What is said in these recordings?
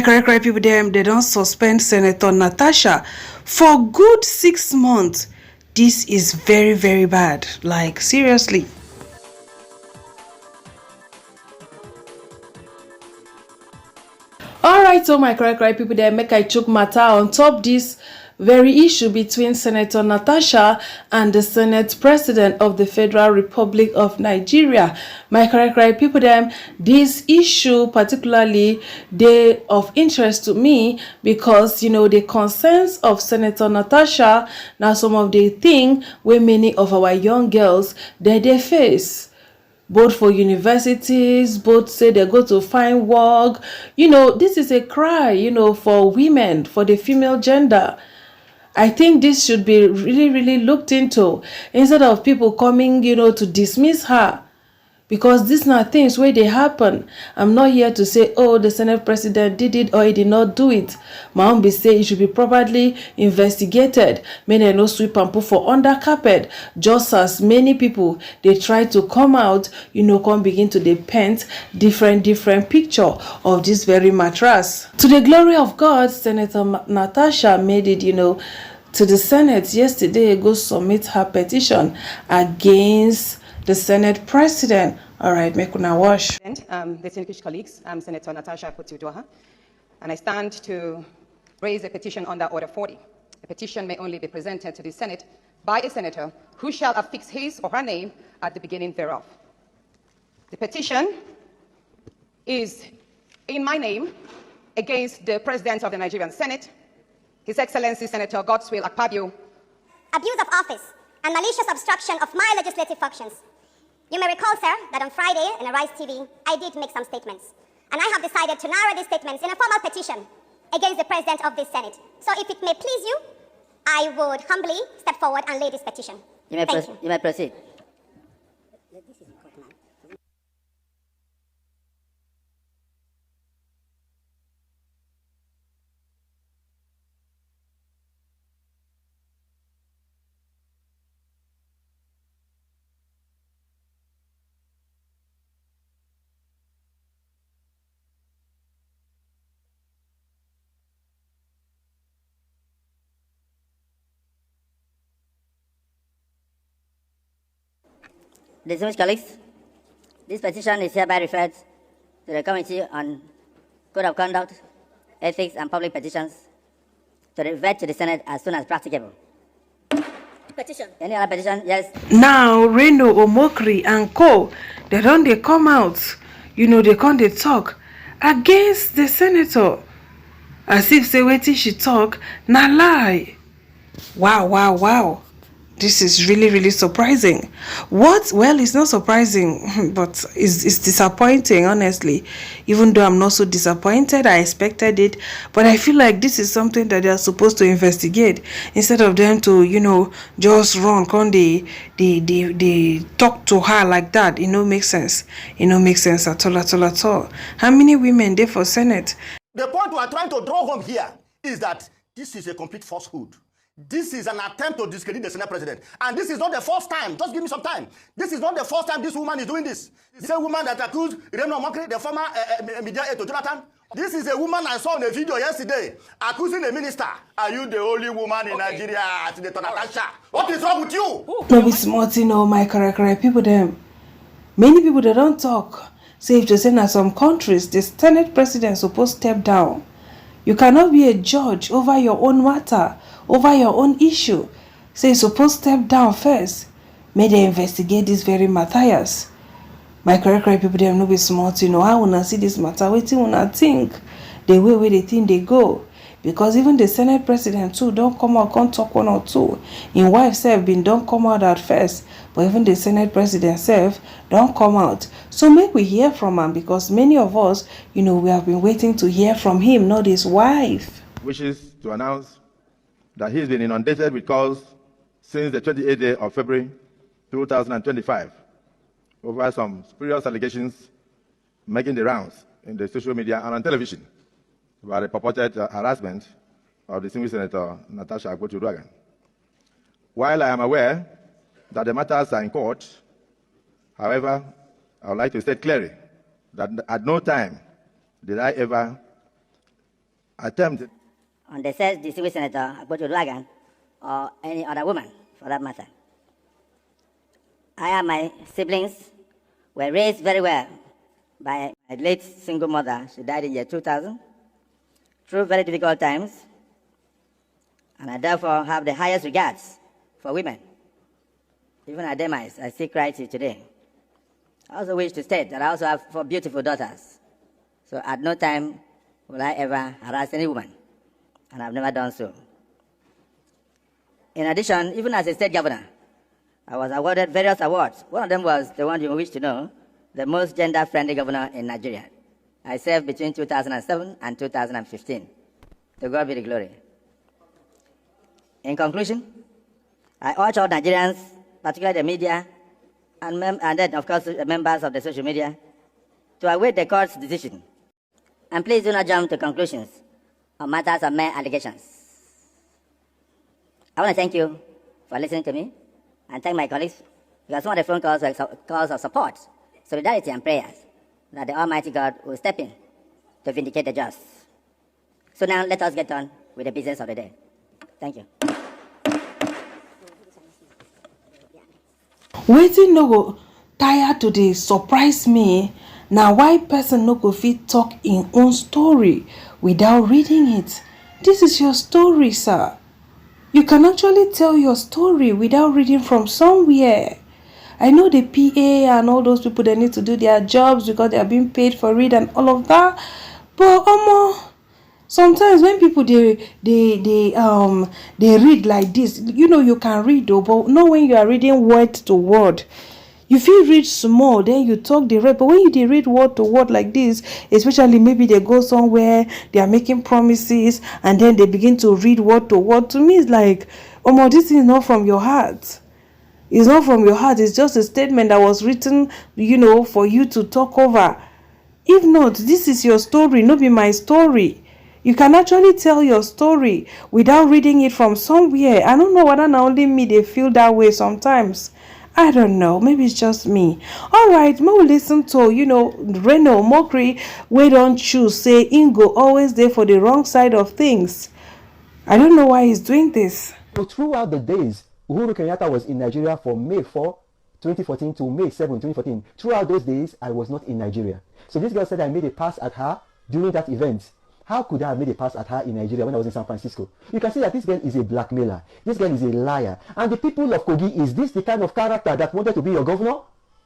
My correct people, they don't suspend Senator Natasha for good 6 months. This is very, very bad. Like, seriously. Alright, so my correct people, there make I chook matter on top this very issue between Senator Natasha and the Senate President of the Federal Republic of Nigeria. My correct people, them this issue particularly they of interest to me because the concerns of Senator Natasha now some of the thing where many of our young girls they face. Both for universities, both say they go to find work. This is a cry, for women, for the female gender. I think this should be really, really looked into instead of people coming, to dismiss her. Because these are things where they happen. I'm not here to say, oh, the Senate President did it or he did not do it. My own be say it should be properly investigated. Many no sweep and put for under carpet. Just as many people, they try to come out, come begin to paint different picture of this very mattress. To the glory of God, Senator Natasha made it, to the Senate yesterday, go submit her petition against the Senate President. All right, make una wash. Distinguished colleagues, I'm Senator Natasha Akpoti, and I stand to raise a petition under Order 40. A petition may only be presented to the Senate by a senator who shall affix his or her name at the beginning thereof. The petition is in my name against the President of the Nigerian Senate, His Excellency Senator Godswill Akpabio. Abuse of office and malicious obstruction of my legislative functions. You may recall, sir, that on Friday in Arise TV, I did make some statements. And I have decided to narrow these statements in a formal petition against the President of this Senate. So if it may please you, I would humbly step forward and lay this petition. You may proceed. Distinguished colleagues, this petition is hereby referred to the Committee on Code of Conduct, Ethics and Public Petitions to revert to the Senate as soon as practicable. Petition. Any other petition? Yes. Now, Reno Omokri and co, they come out, they come they talk against the senator. As if say waiting she talk, na lie. Wow. This is really, really surprising. What? Well, it's not surprising, but it's disappointing, honestly. Even though I'm not so disappointed, I expected it. But I feel like this is something that they are supposed to investigate instead of them to, just run. Can they talk to her like that? Makes sense. Makes sense at all. How many women there for Senate? The point we are trying to draw home here is that this is a complete falsehood. This is an attempt to discredit the Senate President. And this is not the first time. Just give me some time. This is not the first time this woman is doing this. The same woman that accused Reno Omokri, the former media aide to Jonathan. This is a woman I saw in a video yesterday accusing a minister. Are you the only woman in Nigeria, Senator Natasha? What is wrong with you? No be smart, my correct people them. Many people they don't talk. Say if they say in some countries, the Senate President supposed to step down. You cannot be a judge over your own matter, over your own issue. Say you're supposed to step down first. May they investigate this very Matthias. My correct people, they no be smart, how wanna see this matter, waiting wanna think. The way where they think they go. Because even the Senate President too don't come out, can't talk one or two. In wife self been don't come out at first. But even the Senate President self don't come out. So make we hear from him because many of us, we have been waiting to hear from him, not his wife. Wishes to announce that he's been inundated with calls since the 28th day of February 2025 over some spurious allegations making the rounds in the social media and on television about the purported harassment of distinguished Senator Natasha Akpoti. While I am aware that the matters are in court, however, I would like to state clearly that at no time did I ever attempt on the said distinguished Senator Akpoti or any other woman for that matter. I and my siblings were raised very well by my late single mother. She died in the year 2000 through very difficult times, and I therefore have the highest regards for women. Even at demise, I still cry till today. I also wish to state that I also have 4 beautiful daughters. So at no time will I ever harass any woman, and I've never done so. In addition, even as a state governor, I was awarded various awards. One of them was the one you wish to know, the most gender-friendly governor in Nigeria. I served between 2007 and 2015. To God be the glory. In conclusion, I urge all Nigerians, particularly the media, and then, of course, the members of the social media, to await the court's decision. And please do not jump to conclusions on matters of mere allegations. I want to thank you for listening to me, and thank my colleagues, because some of the phone calls were calls of support, solidarity, and prayers that the Almighty God will step in to vindicate the just. So now let us get on with the business of the day. Thank you. Wetin no go tire to dey surprise me na why person no go fit talk im own story without reading it. This is your story, sir. You can actually tell your story without reading from somewhere. I know the PA and all those people, they need to do their jobs because they are being paid for it and all of that. But sometimes when people they read like this, you know, you can read though, but not when you are reading word to word. You feel read small, then you talk the rest. But when you read word to word like this, especially maybe they go somewhere, they are making promises, and then they begin to read word to word. To me, it's like, this is not from your heart. It's not from your heart. It's just a statement that was written, you know, for you to talk over. If not, this is your story, not be my story. You can actually tell your story without reading it from somewhere. I don't know whether not only me they feel that way sometimes. I don't know. Maybe it's just me. All right, we will listen to, Reno Mokri, we don't choose, say Ingo always there for the wrong side of things. I don't know why he's doing this. So throughout the days, Uhuru Kenyatta was in Nigeria from May 4, 2014 to May 7, 2014. Throughout those days, I was not in Nigeria. So this girl said I made a pass at her during that event. How could I have made a pass at her in Nigeria when I was in San Francisco? You can see that this girl is a blackmailer. This girl is a liar. And the people of Kogi, is this the kind of character that wanted to be your governor?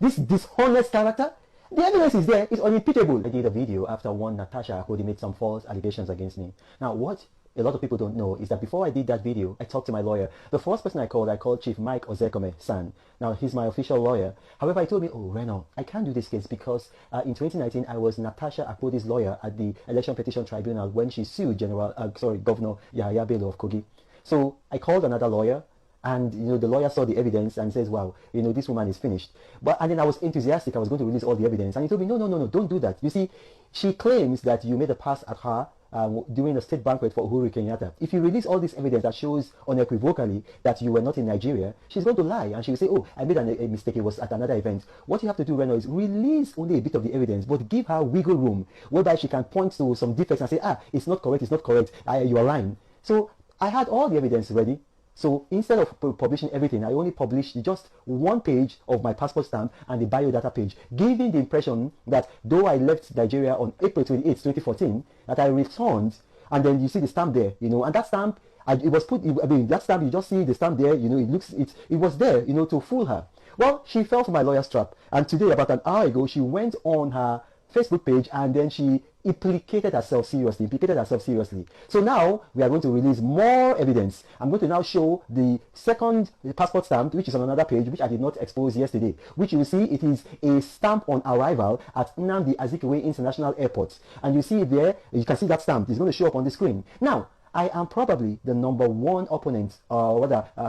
This dishonest character? The evidence is there. It's unimpeachable. I did a video after one Natasha Akpoti made some false allegations against me. Now, what a lot of people don't know is that before I did that video, I talked to my lawyer. The first person I called Chief Mike Ozekome San. Now, he's my official lawyer. However, he told me, Reno, I can't do this case because in 2019, I was Natasha Akpoti's lawyer at the Election Petition Tribunal when she sued Governor Yahaya Bello of Kogi. So I called another lawyer, and the lawyer saw the evidence and says, wow, this woman is finished. And then I was enthusiastic. I was going to release all the evidence. And he told me, no, don't do that. You see, she claims that you made a pass at her during a state banquet for Uhuru Kenyatta. If you release all this evidence that shows unequivocally that you were not in Nigeria, she's going to lie and she will say, I made a mistake, it was at another event. What you have to do right now is release only a bit of the evidence, but give her wiggle room whereby she can point to some defects and say, it's not correct, you are lying. So I had all the evidence ready. So instead of publishing everything, I only published just one page of my passport stamp and the biodata page, giving the impression that though I left Nigeria on April 28, 2014, that I returned, and then you see the stamp there, and that stamp, it was put, that stamp, you just see the stamp there, it was there, to fool her. Well, she fell for my lawyer's trap, and today, about an hour ago, she went on her Facebook page and then she implicated herself seriously. So now we are going to release more evidence. I'm going to now show the second passport stamp, which is on another page, which I did not expose yesterday, which you will see it is a stamp on arrival at Nnamdi Azikiwe International Airport. And you see it there, you can see that stamp. It's going to show up on the screen. Now, I am probably the #1 opponent,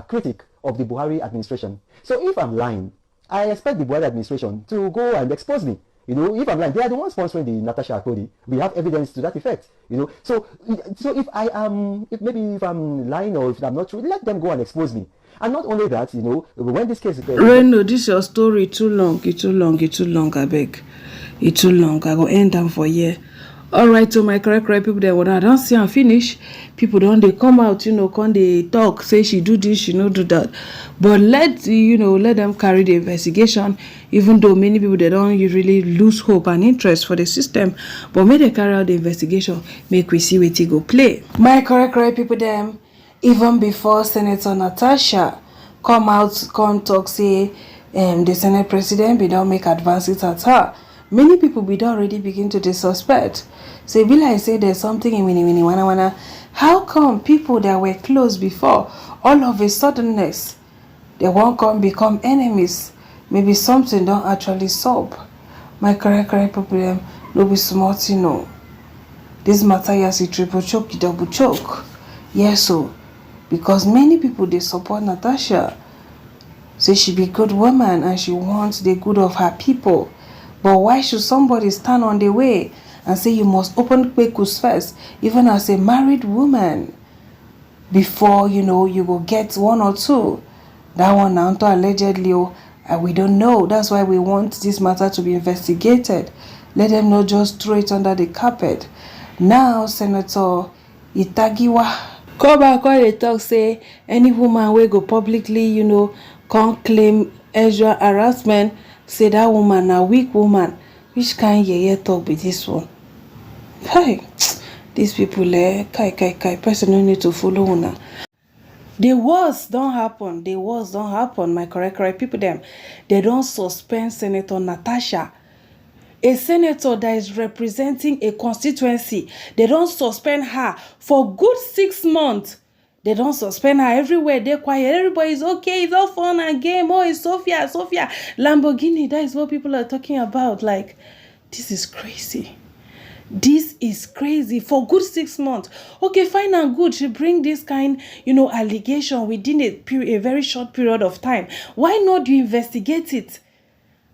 critic of the Buhari administration. So if I'm lying, I expect the Buhari administration to go and expose me. If I'm lying, they are the ones sponsoring the Natasha Akpoti. We have evidence to that effect. So if I'm lying or if I'm not true, let them go and expose me. And not only that, when this case... Reno, this your story too long, I beg. It's too long. I go end them for here. All right, so my correct people there, when I don't see and finish, people don't they come out, come they talk, say she do this, she no do that. But let them carry the investigation, even though many people they don't really lose hope and interest for the system. But may they carry out the investigation, make we see what it go play. My correct people them, even before Senator Natasha come out, come talk, say the Senate president we don't make advances at her. Many people be already begin to suspect. So be like say there's something in winnie wana. How come people that were close before, all of a suddenness, they won't come become enemies? Maybe something don't actually solve. My correct problem no be smart, This matter yes it triple choke, double choke. Yes, so because many people they support Natasha. Say she be good woman and she wants the good of her people. But why should somebody stand on the way and say you must open kwekus first, even as a married woman, before you go get one or two? That one now allegedly, we don't know. That's why we want this matter to be investigated. Let them not just throw it under the carpet. Now Senator Itagiwa come back when they talk say any woman will go publicly, can't claim extra harassment. Say that woman a weak woman. Which kind yeye talk be this one? Hey, these people kai person no need to follow una. The worst don't happen. My correct people them. They don't suspend Senator Natasha, a senator that is representing a constituency. They don't suspend her for good 6 months. They don't suspend her. Everywhere they're quiet. Everybody's okay. It's all fun and game. Oh, it's Sophia. Lamborghini. That is what people are talking about. Like, this is crazy. This is crazy. For good 6 months. Okay, fine and good. She bring this kind, allegation within a very short period of time. Why not you investigate it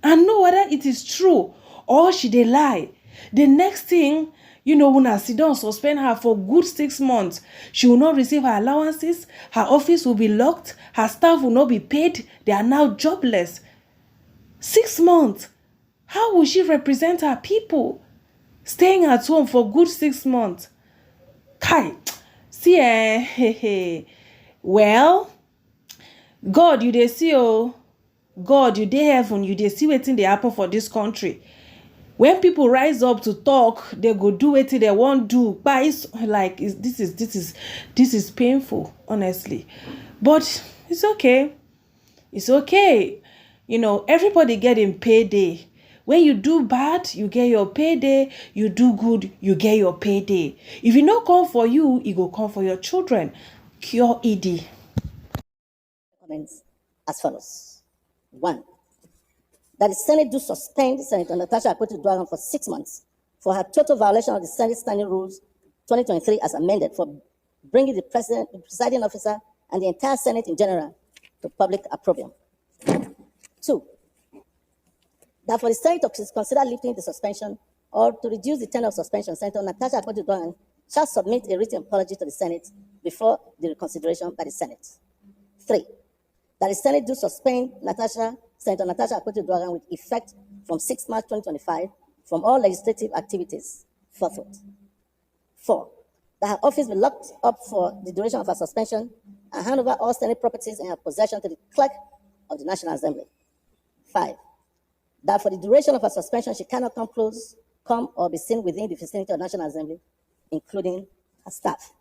and know whether it is true or she dey lie? The next thing, una sit down suspend her for good 6 months. She will not receive her allowances. Her office will be locked. Her staff will not be paid. They are now jobless. 6 months. How will she represent her people? Staying at home for good 6 months. Kai, see, well, God, you dey see, God, you dey heaven, you dey see wetin dey happen for this country. When people rise up to talk, they go do wetin they won't do. But it's like this is painful, honestly. But it's okay. It's okay. Everybody getting payday. When you do bad, you get your payday. You do good, you get your payday. If it not come for you, it go come for your children. Cure ED. Comments as follows. 1. That the Senate do suspend Senator Natasha Akpoti for 6 months for her total violation of the Senate Standing Rules 2023 as amended for bringing the president, the presiding officer, and the entire Senate in general to public opprobrium. 2. That for the Senate to consider lifting the suspension or to reduce the tenure of suspension, Senator Natasha Akpoti shall submit a written apology to the Senate before the reconsideration by the Senate. 3. That the Senate do suspend Senator Natasha Akpoti with effect from 6 March 2025 from all legislative activities forthwith. 4. That her office be locked up for the duration of her suspension and hand over all Senate properties in her possession to the clerk of the National Assembly. 5. That for the duration of her suspension, she cannot come or be seen within the vicinity of the National Assembly, including her staff.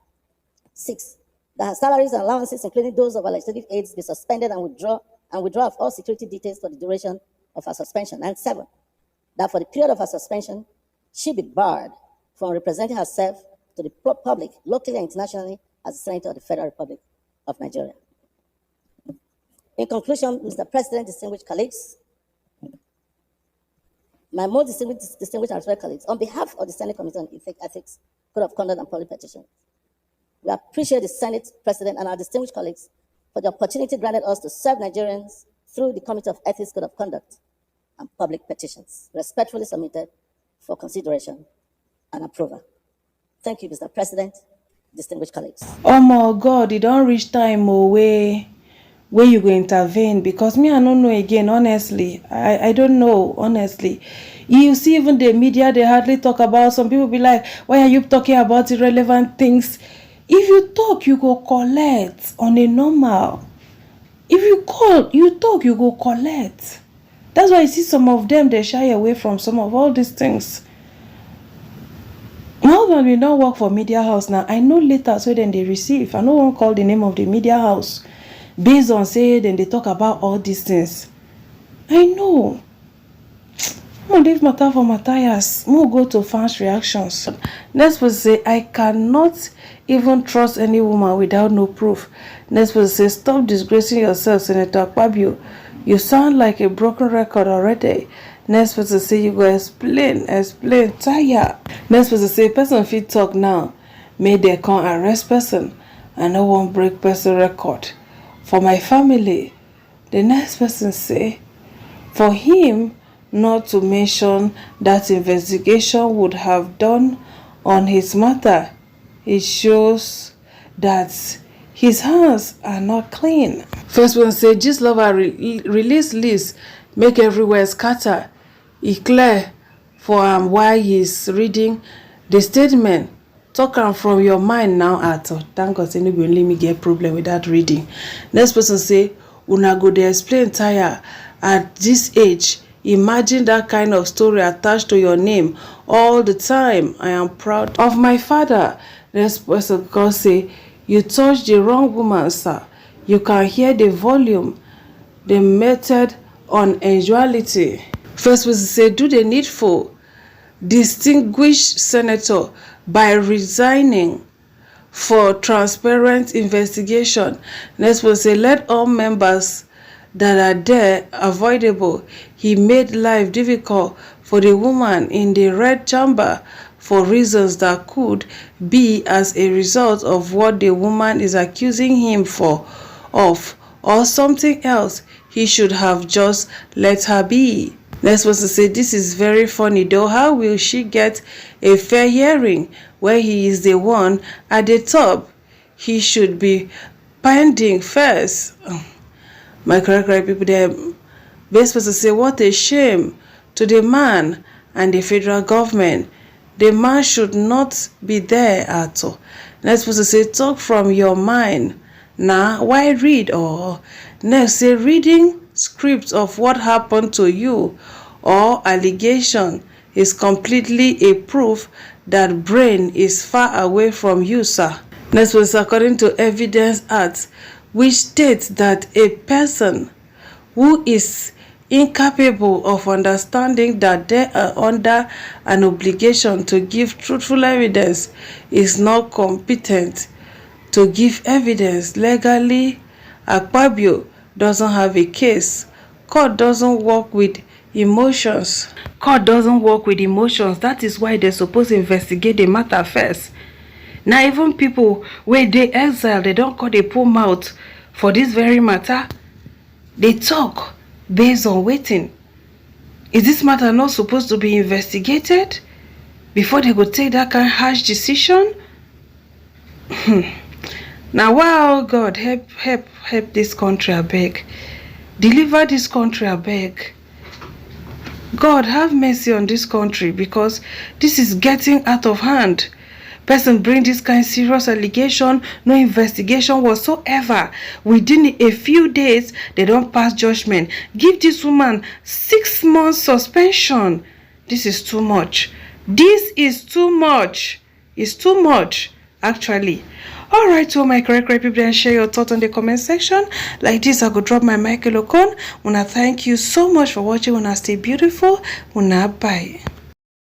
6. That her salaries and allowances, including those of her legislative aides, be suspended and withdraw of all security details for the duration of her suspension. And 7. That for the period of her suspension, she be barred from representing herself to the public, locally and internationally, as a senator of the Federal Republic of Nigeria. In conclusion, Mr. President, distinguished colleagues, my most distinguished and respected colleagues, on behalf of the Senate Committee on Ethics, Code of Conduct, and Public Petition, we appreciate the Senate President and our distinguished colleagues for the opportunity granted us to serve Nigerians through the Committee of Ethics, Code of Conduct, and Public Petitions, respectfully submitted for consideration and approval. Thank you, Mr. President, distinguished colleagues. Oh my God, it don't reach time where you go intervene, because me I don't know again, honestly. I don't know, honestly. You see, even the media, they hardly talk about. Some people be like, why are you talking about irrelevant things? If you talk, you go collect on a normal. If you call, you talk, you go collect. That's why I see some of them, they shy away from some of all these things. My husband will not work for media house now. I know later so then they receive. I no one call the name of the media house. Based on say then they talk about all these things. I know. I'm gonna leave matter for Matthias. I'm gonna go to fans' reactions. Next person say, I cannot even trust any woman without no proof. Next person say, stop disgracing yourself, Senator Akpabio. You sound like a broken record already. Next person say, you go explain, tire. Next person say, person fit talk now. May they come arrest person. I no one break person record. For my family. The next person say, for him not to mention that investigation would have done on his matter, it shows that his hands are not clean. First one say, this lover release list, make everywhere scatter. He clear for him why he's reading the statement. Talk am from your mind now at thank God say no go let me get problem with that reading. Next person say, una go dey explain tire at this age. Imagine that kind of story attached to your name all the time. I am proud of my father. Next person can say, you touched the wrong woman, sir. You can hear the volume, the method on unusuality. First person say, do the needful. Distinguished senator by resigning for transparent investigation. Next person say, let all members that are there avoidable. He made life difficult for the woman in the red chamber for reasons that could be as a result of what the woman is accusing him of or something else. He should have just let her be. Next person say, this is very funny though. How will she get a fair hearing where he is the one at the top? He should be pending first. My correct people there. Best person say, what a shame to the man and the federal government. The man should not be there at all. Next person say, talk from your mind. Nah, why read? Or next say, reading script of what happened to you or allegation is completely a proof that brain is far away from you, sir. Next was according to Evidence Act, which states that a person who is incapable of understanding that they are under an obligation to give truthful evidence is not competent to give evidence legally. Akpabio doesn't have a case. Court doesn't work with emotions. That is why they're supposed to investigate the matter first. Now even people where they exile, they don't call the pull mouth for this very matter. They talk based on waiting. Is this matter not supposed to be investigated before they go take that kind of harsh decision? Now, wow, God, help this country, I beg. Deliver this country, I beg. God, have mercy on this country because this is getting out of hand. Person bring this kind of serious allegation, no investigation whatsoever. Within a few days, they don't pass judgment. Give this woman 6 months suspension. This is too much. This is too much. It's too much, actually. Alright, so my correct people, and share your thoughts on the comment section. Like this, I could drop my Michael Ocon. Wanna thank you so much for watching. Wanna stay beautiful. Wanna bye.